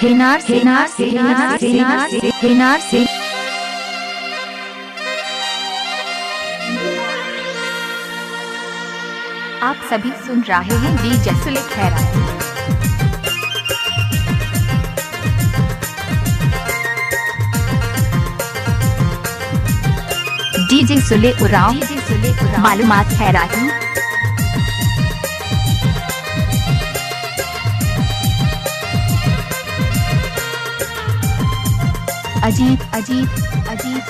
हेनार सेनार से हेनार सेनार से हेनार से आप सभी सुन रहे हैं डीजे सुले खैराती। डीजे सुले उराव मालूमात खैराती। अजीब अजीब अजीब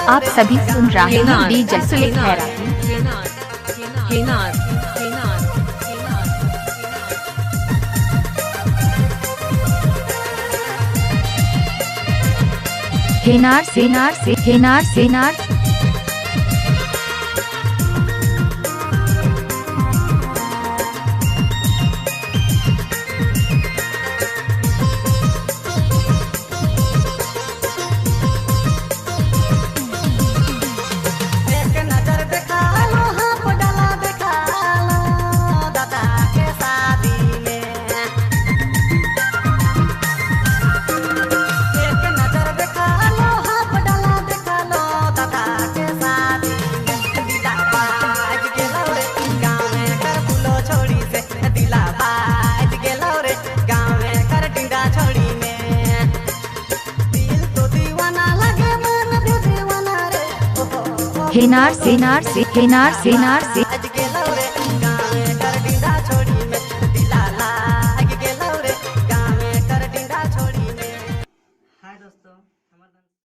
आप सभी सुन रहे हैं डीजे सुले खैराती। हेनार सेनार से हेनार सेनार हेनार सेनार से हेनार सेनार से